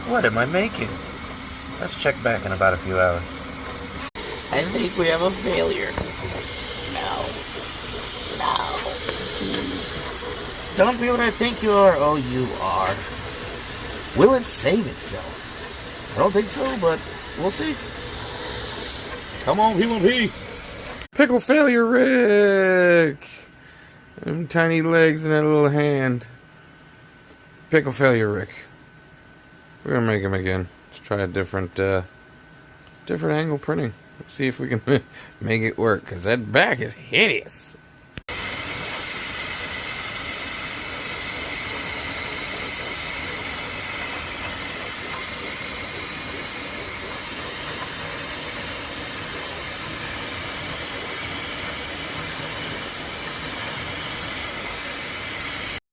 What am I making? Let's check back in about a few hours. I think we have a failure. No. Don't be what I think you are. Oh, you are. Will it save itself? I don't think so, but we'll see. Come on, P1P. Pickle failure, Rick. Them tiny legs and that little hand. Pickle failure, Rick. We're gonna make him again. Let's try a different angle printing. Let's see if we can make it work. Cause that back is hideous.